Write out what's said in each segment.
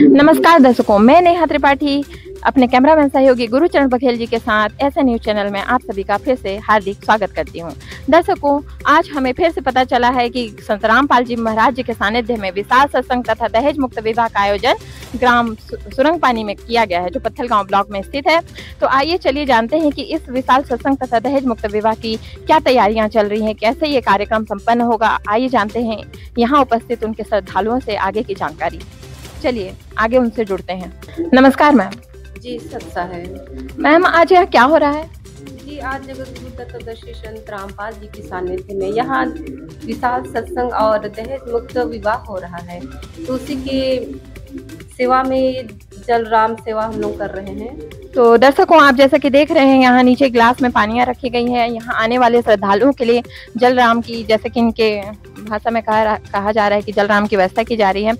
नमस्कार दर्शकों, मैं नेहा त्रिपाठी अपने कैमरामैन सहयोगी गुरुचरण बघेल जी के साथ ऐसे न्यूज चैनल में आप सभी का फिर से हार्दिक स्वागत करती हूं। दर्शकों, आज हमें फिर से पता चला है कि संत रामपाल जी महाराज जी के सानिध्य में विशाल सत्संग तथा दहेज मुक्त विवाह का आयोजन ग्राम सुरंगपानी में किया गया है, जो पत्थलगांव ब्लॉक में स्थित है। तो आइए चलिए जानते हैं कि इस विशाल सत्संग तथा दहेज मुक्त विवाह की क्या तैयारियां चल रही हैं, कैसे ये कार्यक्रम संपन्न होगा। आइए जानते हैं यहाँ उपस्थित उनके श्रद्धालुओं से आगे की जानकारी। चलिए आगे उनसे जुड़ते हैं। नमस्कार मैम। जी, सत्सा है मैम, आज यहाँ क्या हो रहा है? जी, आज जगत गुरु तत्वदर्शी संत रामपाल जी के सानिध्य में यहाँ विशाल सत्संग और दहेज मुक्त विवाह हो रहा है, तो उसी के सेवा में जल राम सेवा हम लोग कर रहे हैं। तो दर्शकों, आप जैसा कि देख रहे हैं, यहाँ नीचे गिलास में पानियाँ रखी गई है। यहाँ आने वाले श्रद्धालुओं के लिए जल राम की, जैसे कि इनके भाषा में कहा जा रहा है कि जल राम की व्यवस्था की जा रही है।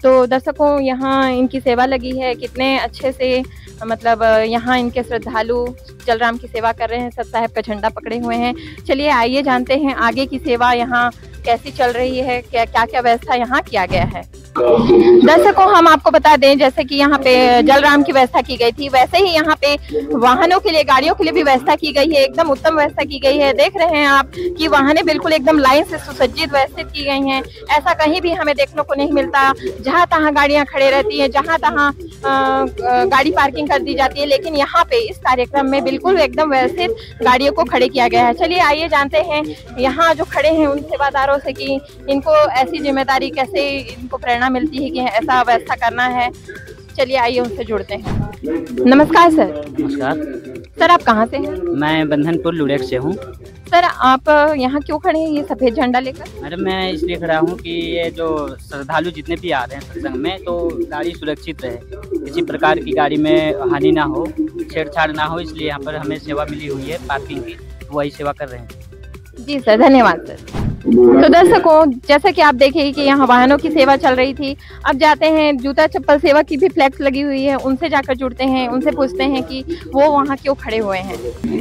तो दर्शकों, यहाँ इनकी सेवा लगी है, कितने अच्छे से मतलब यहाँ इनके श्रद्धालु जल राम की सेवा कर रहे हैं, सत साहिब का झंडा पकड़े हुए हैं। चलिए आइए जानते हैं आगे की सेवा यहाँ कैसी चल रही है, क्या क्या व्यवस्था यहाँ किया गया है। दर्शकों, हम आपको बता दें, जैसे कि यहाँ पे जलराम की व्यवस्था की गई थी, वैसे ही यहाँ पे वाहनों के लिए, गाड़ियों के लिए भी व्यवस्था की गई है। एकदम उत्तम व्यवस्था की गई है। देख रहे हैं आप कि वाहनें बिल्कुल एकदम लाइन से सुसज्जित व्यवस्थित की गई हैं। ऐसा कहीं भी हमें देखने को नहीं मिलता। जहाँ तहाँ गाड़ियाँ खड़े रहती है, जहाँ तहाँ गाड़ी पार्किंग कर दी जाती है, लेकिन यहाँ पे इस कार्यक्रम में बिल्कुल एकदम व्यवस्थित गाड़ियों को खड़े किया गया है। चलिए आइए जानते हैं यहाँ जो खड़े हैं उन सेवादारों से कि इनको ऐसी जिम्मेदारी कैसे इनको प्रेरणा मिलती है कि ऐसा व्यवस्था करना है। चलिए आइए उनसे जुड़ते हैं। नमस्कार सर। नमस्कार सर, आप कहाँ से हैं? मैं बंधनपुर लुड़ेक से हूँ। सर, आप यहाँ क्यों खड़े हैं ये सफेद झंडा लेकर? मैडम, मैं इसलिए खड़ा हूँ कि ये जो श्रद्धालु जितने भी आ रहे हैं सत्संग में, तो गाड़ी सुरक्षित रहे, किसी प्रकार की गाड़ी में हानि ना हो, छेड़छाड़ ना हो, इसलिए यहाँ पर हमें सेवा मिली हुई है पार्किंग की, वही सेवा कर रहे हैं। जी सर, धन्यवाद सर। तो दर्शकों, जैसा कि आप देखें कि यहाँ वाहनों की सेवा चल रही थी, अब जाते हैं जूता चप्पल सेवा की भी फ्लैक्स लगी हुई है, उनसे जाकर जुड़ते हैं, उनसे पूछते हैं कि वो वहाँ क्यों खड़े हुए हैं।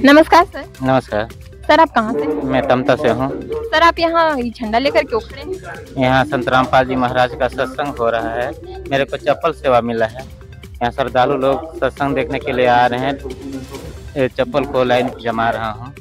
नमस्कार सर। नमस्कार सर, आप कहाँ से? मैं तमता से हूँ। सर, आप यहाँ झंडा लेकर क्यों खड़े हैं? यहाँ संत रामपाल जी महाराज का सत्संग हो रहा है, मेरे को चप्पल सेवा मिला है। यहाँ श्रद्धालु लोग सत्संग देखने के लिए आ रहे हैं, चप्पल को लाइन जमा रहा हूँ।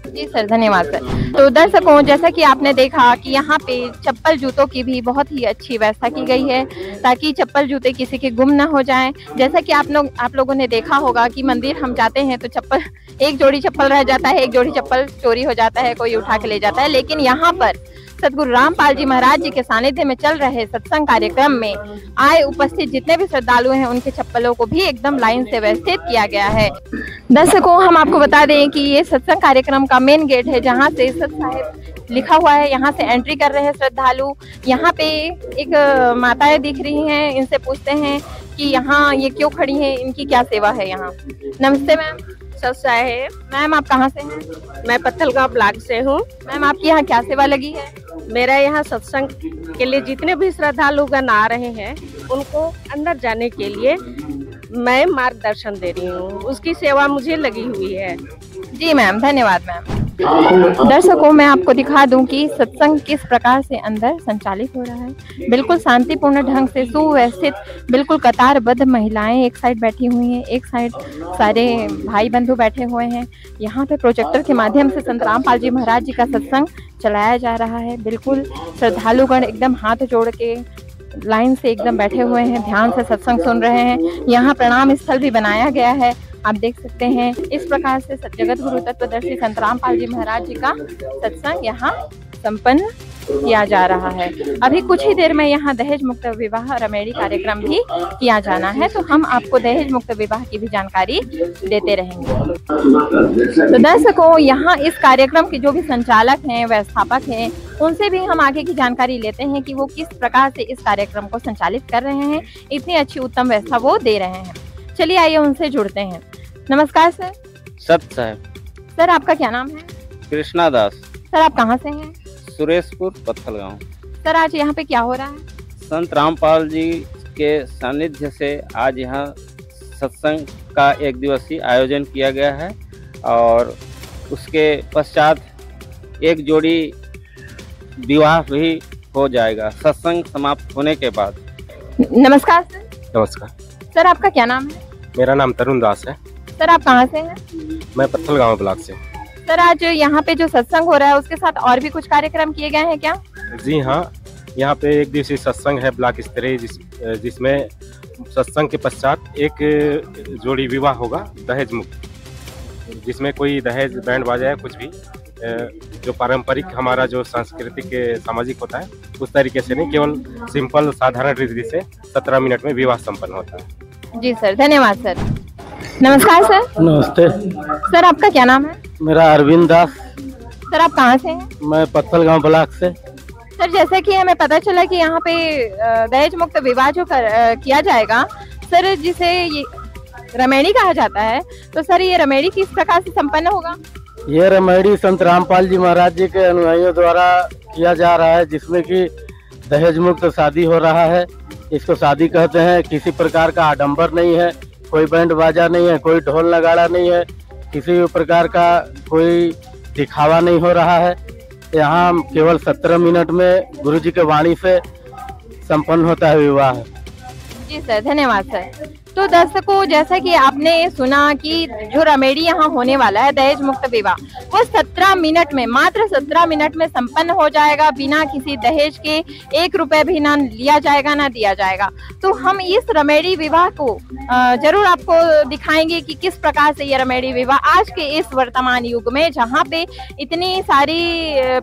जी सर, धन्यवाद सर। तो दर्शकों, जैसा कि आपने देखा कि यहाँ पे चप्पल जूतों की भी बहुत ही अच्छी व्यवस्था की गई है, ताकि चप्पल जूते किसी के गुम ना हो जाएं। जैसा कि आप लोगों ने देखा होगा कि मंदिर हम जाते हैं तो चप्पल, एक जोड़ी चप्पल रह जाता है, एक जोड़ी चप्पल चोरी हो जाता है, कोई उठा के ले जाता है। लेकिन यहाँ पर सतगुरु रामपाल जी महाराज जी के सानिध्य में चल रहे सत्संग कार्यक्रम में आए उपस्थित जितने भी श्रद्धालु हैं, उनके चप्पलों को भी एकदम लाइन से व्यवस्थित किया गया है। दर्शकों, हम आपको बता दें कि ये सत्संग कार्यक्रम का मेन गेट है, जहां से सत साहिब लिखा हुआ है। यहाँ से एंट्री कर रहे हैं श्रद्धालु। यहाँ पे एक माताएं दिख रही हैं, इनसे पूछते हैं कि यहाँ ये क्यों खड़ी हैं, इनकी क्या सेवा है यहाँ। नमस्ते मैम। सत्सा है मैम, आप कहाँ से हैं? मैं पत्थलगांव ब्लॉक से हूँ। मैम, आपकी यहाँ क्या सेवा लगी है? मेरा यहाँ सत्संग के लिए जितने भी श्रद्धालुगण आ रहे हैं, उनको अंदर जाने के लिए मैं मार्गदर्शन दे रही हूँ, उसकी सेवा मुझे लगी हुई है। जी मैम, धन्यवाद मैम। दर्शकों, मैं आपको दिखा दूं कि सत्संग किस प्रकार से अंदर संचालित हो रहा है। बिल्कुल शांतिपूर्ण ढंग से सुव्यवस्थित, बिल्कुल कतारबद्ध महिलाएं एक साइड बैठी हुई हैं, एक साइड सारे भाई बंधु बैठे हुए हैं। यहाँ पे प्रोजेक्टर के माध्यम से संत रामपाल जी महाराज जी का सत्संग चलाया जा रहा है। बिल्कुल श्रद्धालुगण एकदम हाथ जोड़ के लाइन से एकदम बैठे हुए हैं, ध्यान से सत्संग सुन रहे हैं। यहाँ प्रणाम स्थल भी बनाया गया है, आप देख सकते हैं। इस प्रकार से जगत गुरु तत्वदर्शी संत रामपाल जी महाराज जी का सत्संग यहाँ संपन्न किया जा रहा है। अभी कुछ ही देर में यहाँ दहेज मुक्त विवाह रमेड़ी कार्यक्रम भी किया जाना है, तो हम आपको दहेज मुक्त विवाह की भी जानकारी देते रहेंगे। तो दर्शकों, यहाँ इस कार्यक्रम के जो भी संचालक हैं, व्यवस्थापक हैं, उनसे भी हम आगे की जानकारी लेते हैं कि वो किस प्रकार से इस कार्यक्रम को संचालित कर रहे हैं, इतनी अच्छी उत्तम व्यवस्था वो दे रहे हैं। चलिए आइए उनसे जुड़ते हैं। नमस्कार सर। सत साहब। सर, आपका क्या नाम है? कृष्णा दास। सर, आप कहाँ से हैं? सुरेशपुर पत्थलगांव। सर, आज यहाँ पे क्या हो रहा है? संत रामपाल जी के सानिध्य से आज यहाँ सत्संग का एक दिवसीय आयोजन किया गया है, और उसके पश्चात एक जोड़ी विवाह भी हो जाएगा सत्संग समाप्त होने के बाद। नमस्कार सर। नमस्कार। सर आपका क्या नाम है? मेरा नाम तरुण दास है। सर आप कहाँ से हैं? मैं पत्थलगांव ब्लॉक से। सर आज यहाँ पे जो सत्संग हो रहा है उसके साथ और भी कुछ कार्यक्रम किए गए हैं क्या? जी हाँ, यहाँ पे एक दिवसीय सत्संग है ब्लॉक स्तरीय जिसमें सत्संग के पश्चात एक जोड़ी विवाह होगा दहेज मुक्त, जिसमें कोई दहेज बैंड बाजा या कुछ भी जो पारंपरिक हमारा जो सांस्कृतिक सामाजिक होता है उस तरीके से नहीं, केवल सिंपल साधारण रीति से 17 मिनट में विवाह संपन्न होता है। जी सर, धन्यवाद सर। नमस्कार सर। नमस्ते। सर आपका क्या नाम है? मेरा अरविंद दास। सर आप कहाँ से हैं? मैं पत्थलगांव ब्लॉक से। सर जैसे कि हमें पता चला कि यहाँ पे दहेज मुक्त विवाह जो किया जाएगा सर, जिसे ये रमेड़ी कहा जाता है, तो सर ये रमेड़ी किस प्रकार से संपन्न होगा? ये रमेड़ी संत रामपाल जी महाराज जी के अनुयायियों द्वारा किया जा रहा है, जिसमें कि दहेज मुक्त शादी हो रहा है। इसको शादी कहते हैं। किसी प्रकार का आडंबर नहीं है, कोई बैंड बाजा नहीं है, कोई ढोल नगाड़ा नहीं है, किसी भी प्रकार का कोई दिखावा नहीं हो रहा है। यहाँ केवल 17 मिनट में गुरु जी के वाणी से संपन्न होता है विवाह। जी सर, धन्यवाद सर। तो दर्शकों, जैसा कि आपने सुना कि जो रमेड़ी यहाँ होने वाला है दहेज मुक्त विवाह, वो 17 मिनट में, मात्र 17 मिनट में संपन्न हो जाएगा, बिना किसी दहेज के 1 रुपए भी ना लिया जाएगा ना दिया जाएगा। तो हम इस रमेड़ी विवाह को जरूर आपको दिखाएंगे कि किस प्रकार से ये रमेड़ी विवाह आज के इस वर्तमान युग में, जहाँ पे इतनी सारी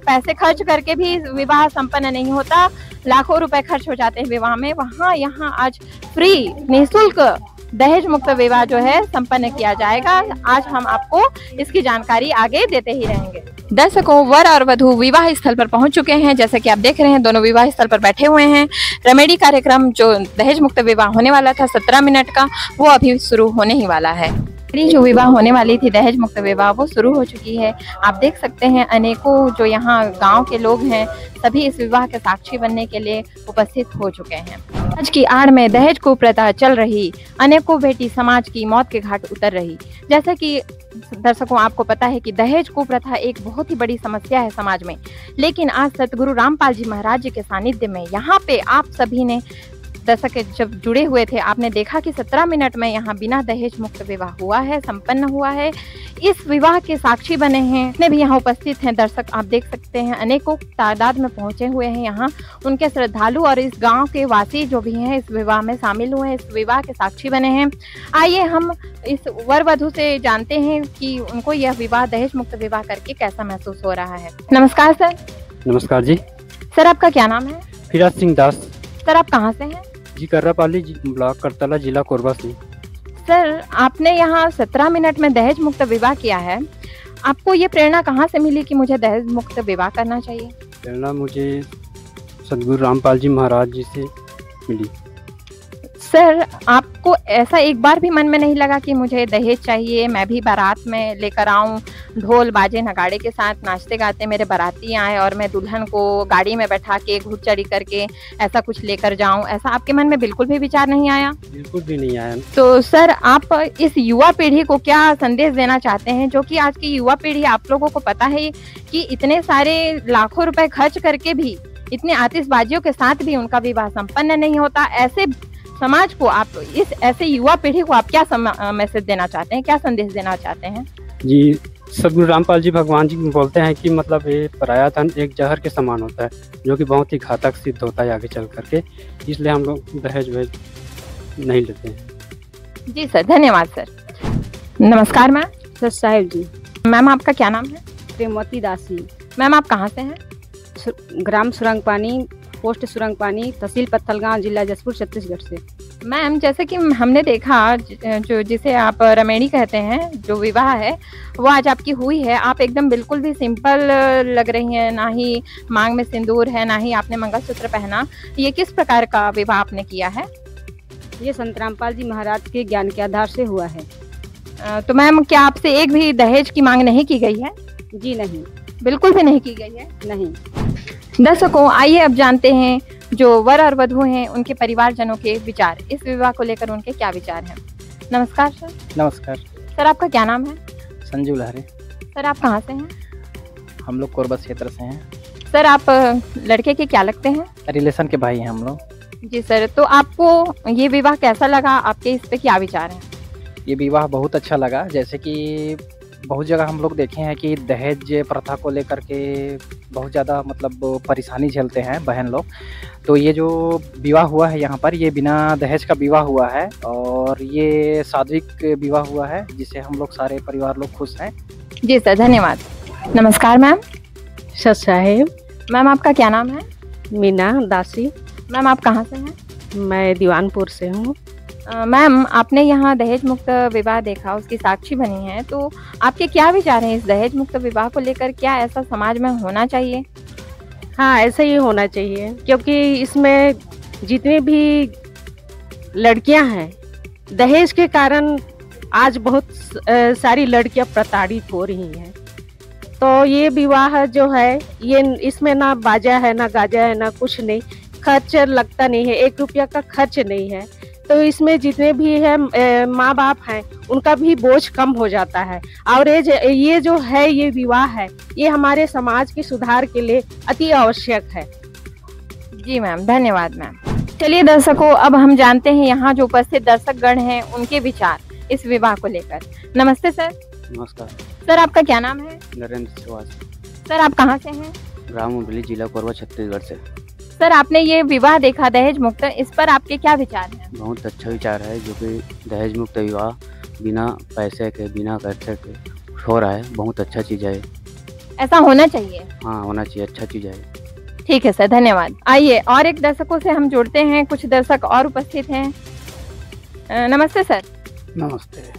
पैसे खर्च करके भी विवाह संपन्न नहीं होता, लाखों रुपए खर्च हो जाते हैं विवाह में, वहाँ यहाँ आज फ्री निःशुल्क दहेज मुक्त विवाह जो है संपन्न किया जाएगा। आज हम आपको इसकी जानकारी आगे देते ही रहेंगे। दर्शकों, वर और वधू विवाह स्थल पर पहुंच चुके हैं। जैसे कि आप देख रहे हैं, दोनों विवाह स्थल पर बैठे हुए हैं। रमेड़ी कार्यक्रम जो दहेज मुक्त विवाह होने वाला था 17 मिनट का, वो अभी शुरू होने ही वाला है। जो विवाह होने वाली थी दहेज मुक्त विवाह, वो शुरू हो चुकी है। आप देख सकते हैं अनेकों जो यहाँ गांव के लोग हैं, सभी इस विवाह के साक्षी बनने के लिए उपस्थित हो चुके हैं। आज की आड़ में दहेज कुप्रथा चल रही, अनेकों बेटी समाज की मौत के घाट उतर रही। जैसे कि दर्शकों आपको पता है कि दहेज कुप्रथा एक बहुत ही बड़ी समस्या है समाज में, लेकिन आज सतगुरु रामपाल जी महाराज जी के सानिध्य में यहाँ पे आप सभी ने दर्शक जब जुड़े हुए थे, आपने देखा कि 17 मिनट में यहाँ बिना दहेज मुक्त विवाह हुआ है, संपन्न हुआ है। इस विवाह के साक्षी बने हैं, जितने भी यहाँ उपस्थित हैं दर्शक आप देख सकते हैं, अनेकों तादाद में पहुंचे हुए हैं यहाँ उनके श्रद्धालु और इस गांव के वासी जो भी हैं इस विवाह में शामिल हुए हैं, इस विवाह के साक्षी बने हैं। आइए हम इस वर वधू से जानते हैं कि उनको यह विवाह दहेज मुक्त विवाह करके कैसा महसूस हो रहा है। नमस्कार सर। नमस्कार जी। सर आपका क्या नाम है? फिराज सिंह दास। सर आप कहाँ से हैं? जी कर्रापाली ब्लॉक करतला, जिला कोरबा से। सर आपने यहाँ 17 मिनट में दहेज मुक्त विवाह किया है, आपको ये प्रेरणा कहाँ से मिली कि मुझे दहेज मुक्त विवाह करना चाहिए? प्रेरणा मुझे सतगुरु रामपाल जी महाराज जी से मिली। सर आपको ऐसा एक बार भी मन में नहीं लगा कि मुझे दहेज चाहिए, मैं भी बारात में लेकर आऊं, ढोल बाजे नगाड़े के साथ नाचते गाते मेरे बाराती आए और मैं दुल्हन को गाड़ी में बैठा के घुड़ चढ़ी करके ऐसा कुछ लेकर जाऊं, ऐसा आपके मन में बिल्कुल भी विचार नहीं आया? बिल्कुल भी नहीं आया। तो सर आप इस युवा पीढ़ी को क्या संदेश देना चाहते हैं, जो कि आज की युवा पीढ़ी, आप लोगों को पता है कि इतने सारे लाखों रुपए खर्च करके भी, इतने आतिशबाजियों के साथ भी उनका विवाह संपन्न नहीं होता। ऐसे समाज को आप, इस ऐसे युवा पीढ़ी को आप क्या मैसेज देना चाहते हैं, क्या संदेश देना चाहते हैं? जी, सतगुरु रामपाल जी भगवान जी बोलते हैं कि मतलब ये पराया धन एक जहर के समान होता है, जो कि बहुत ही घातक सिद्ध होता है आगे चल करके, इसलिए हम लोग दहेज वहेज नहीं लेते हैं। जी सर, धन्यवाद सर। नमस्कार मैम। सर साहिब जी। मैम आपका क्या नाम है? प्रेमवती दासी। मैम आप कहाँ से हैं? ग्राम सुरंग पानी, पोस्ट सुरंग पानी, तहसील पत्थलगांव, जिला जसपुर, छत्तीसगढ़ से। मैम जैसे कि हमने देखा जो जिसे आप रमेड़ी कहते हैं, जो विवाह है वो आज आपकी हुई है, आप एकदम बिल्कुल भी सिंपल लग रही हैं, ना ही मांग में सिंदूर है, ना ही आपने मंगलसूत्र पहना। ये किस प्रकार का विवाह आपने किया है? ये संत रामपाल जी महाराज के ज्ञान के आधार से हुआ है। तो मैम क्या आपसे एक भी दहेज की मांग नहीं की गई है? जी नहीं, बिल्कुल भी नहीं की गई है। नहीं। दर्शकों आइए अब जानते हैं जो वर और वधू हैं उनके परिवारजनों के विचार, इस विवाह को लेकर उनके क्या विचार हैं। नमस्कार सर। नमस्कार सर आपका क्या नाम है? संजू लहरे। सर आप कहाँ से हैं? हम लोग कोरबा क्षेत्र से हैं। सर आप लड़के के क्या लगते हैं? रिलेशन के भाई हैं हम लोग। जी सर, तो आपको ये विवाह कैसा लगा? आपके इस पे क्या विचार हैं? ये विवाह बहुत अच्छा लगा। जैसे कि बहुत जगह हम लोग देखे हैं कि दहेज प्रथा को लेकर के बहुत ज़्यादा मतलब परेशानी झेलते हैं बहन लोग। तो ये जो विवाह हुआ है यहाँ पर, ये बिना दहेज का विवाह हुआ है और ये सात्विक विवाह हुआ है, जिससे हम लोग सारे परिवार लोग खुश हैं। जी सर, धन्यवाद। नमस्कार मैम। सत साहेब। मैम आपका क्या नाम है? मीना दासी। मैम आप कहाँ से हैं? मैं दीवानपुर से हूँ। मैम आपने यहाँ दहेज मुक्त विवाह देखा, उसकी साक्षी बनी है, तो आपके क्या विचार हैं इस दहेज मुक्त विवाह को लेकर? क्या ऐसा समाज में होना चाहिए? हाँ, ऐसा ही होना चाहिए, क्योंकि इसमें जितनी भी लड़कियां हैं दहेज के कारण आज बहुत सारी लड़कियां प्रताड़ित हो रही हैं। तो ये विवाह जो है, ये इसमें ना बाजा है, ना गाजा है, ना कुछ नहीं, खर्च लगता नहीं है, 1 रुपया का खर्च नहीं है। तो इसमें जितने भी है माँ बाप हैं, उनका भी बोझ कम हो जाता है। और ये जो है, ये विवाह है, ये हमारे समाज के सुधार के लिए अति आवश्यक है। जी मैम, धन्यवाद मैम। चलिए दर्शकों, अब हम जानते हैं यहाँ जो उपस्थित दर्शकगण हैं उनके विचार इस विवाह को लेकर। नमस्ते सर। नमस्कार सर, आपका क्या नाम है? नरेंद्र श्रीवास्तव। सर आप कहाँ से हैं? ग्राम उबली, जिला कोरबा, छत्तीसगढ़ से। सर आपने ये विवाह देखा दहेज मुक्त, इस पर आपके क्या विचार हैं? बहुत अच्छा विचार है, जो कि दहेज मुक्त विवाह बिना पैसे के, बिना खर्चे के हो रहा है। बहुत अच्छा चीज़ है, ऐसा होना चाहिए। हाँ होना चाहिए, अच्छा चीज़ है। ठीक है सर, धन्यवाद। आइए और एक दर्शकों से हम जुड़ते हैं, कुछ दर्शक और उपस्थित हैं। नमस्ते सर। नमस्ते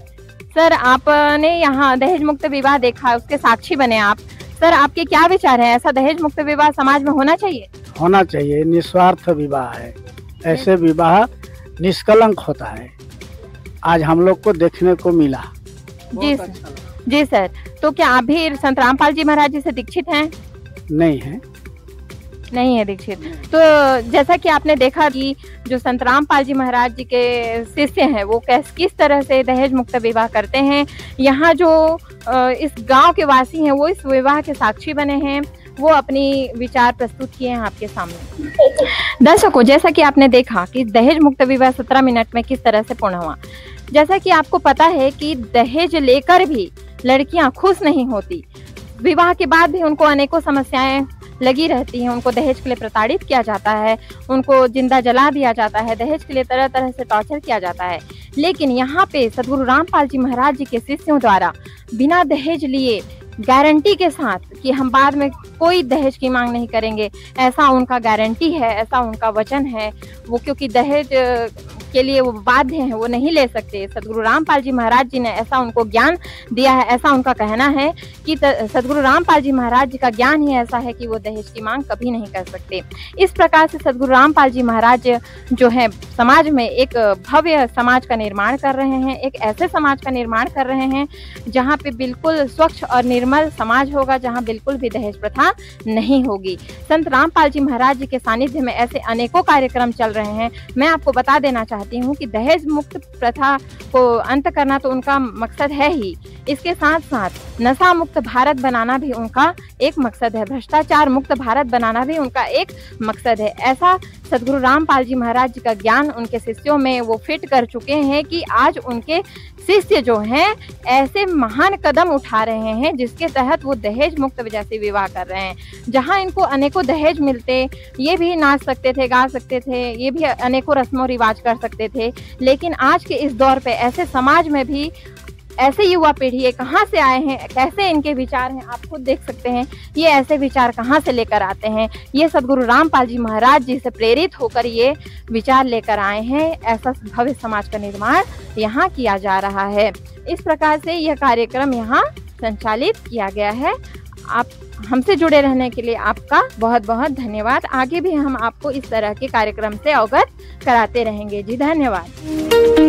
सर, आपने यहाँ दहेज मुक्त विवाह देखा, उसके साक्षी बने आप। सर आपके क्या विचार हैं? ऐसा दहेज मुक्त विवाह समाज में होना चाहिए? होना चाहिए। निस्वार्थ विवाह है, ऐसे विवाह निष्कलंक होता है, आज हम लोग को देखने को मिला। जी सर। जी सर, तो क्या आप भी संत रामपाल जी महाराज जी से दीक्षित हैं? नहीं है। नहीं है दीक्षित। तो जैसा कि आपने देखा कि जो संत रामपाल जी महाराज जी के शिष्य हैं, वो किस तरह से दहेज मुक्त विवाह करते हैं, यहाँ जो इस गांव के वासी हैं वो इस विवाह के साक्षी बने हैं, वो अपनी विचार प्रस्तुत किए हैं आपके सामने। दर्शकों, जैसा कि आपने देखा कि दहेज मुक्त विवाह 17 मिनट में किस तरह से पूर्ण हुआ। जैसा कि आपको पता है कि दहेज लेकर भी लड़कियां खुश नहीं होती, विवाह के बाद भी उनको अनेकों समस्याएं लगी रहती हैं। उनको दहेज के लिए प्रताड़ित किया जाता है, उनको जिंदा जला दिया जाता है, दहेज के लिए तरह तरह से टॉर्चर किया जाता है। लेकिन यहाँ पे सदगुरु रामपाल जी महाराज जी के शिष्यों द्वारा बिना दहेज लिए, गारंटी के साथ कि हम बाद में कोई दहेज की मांग नहीं करेंगे, ऐसा उनका गारंटी है, ऐसा उनका वचन है। वो क्योंकि दहेज के लिए वो बाध्य हैं, वो नहीं ले सकते। सदगुरु रामपाल जी महाराज जी ने ऐसा उनको ज्ञान दिया है, ऐसा उनका कहना है कि सदगुरु रामपाल जी महाराज जी का ज्ञान ही ऐसा है कि वो दहेज की मांग कभी नहीं कर सकते। इस प्रकार से सदगुरु रामपाल जी महाराज जो है समाज में एक भव्य समाज का निर्माण कर रहे हैं, एक ऐसे समाज का निर्माण कर रहे हैं जहाँ पे बिल्कुल स्वच्छ और निर्मल समाज होगा, जहाँ बिल्कुल भी दहेज प्रथा नहीं होगी। संत रामपाल जी महाराज जी के सानिध्य में ऐसे अनेकों कार्यक्रम चल रहे हैं। मैं आपको बता देना चाहती हूँ कि दहेज मुक्त प्रथा को अंत करना तो उनका मकसद है ही, इसके साथ साथ नशा मुक्त भारत बनाना भी उनका एक मकसद है, भ्रष्टाचार मुक्त भारत बनाना भी उनका एक मकसद है। ऐसा सदगुरु रामपाल जी महाराज जी का ज्ञान उनके शिष्यों में वो फिट कर चुके हैं कि आज उनके शिष्य जो हैं ऐसे महान कदम उठा रहे हैं जिसके तहत वो दहेज मुक्त जैसे विवाह कर रहे हैं। जहां इनको अनेकों दहेज मिलते, ये भी नाच सकते थे, गा सकते थे, ये भी अनेकों रस्मों रिवाज कर सकते थे, लेकिन आज के इस दौर पे ऐसे समाज में भी ऐसे युवा पीढ़ी कहाँ से आए हैं, कैसे इनके विचार हैं, आप खुद देख सकते हैं। ये ऐसे विचार कहाँ से लेकर आते हैं? ये सदगुरु रामपाल जी महाराज जी से प्रेरित होकर ये विचार लेकर आए हैं। ऐसा भव्य समाज का निर्माण यहाँ किया जा रहा है। इस प्रकार से यह कार्यक्रम यहाँ संचालित किया गया है। आप हमसे जुड़े रहने के लिए आपका बहुत बहुत धन्यवाद। आगे भी हम आपको इस तरह के कार्यक्रम से अवगत कराते रहेंगे। जी धन्यवाद।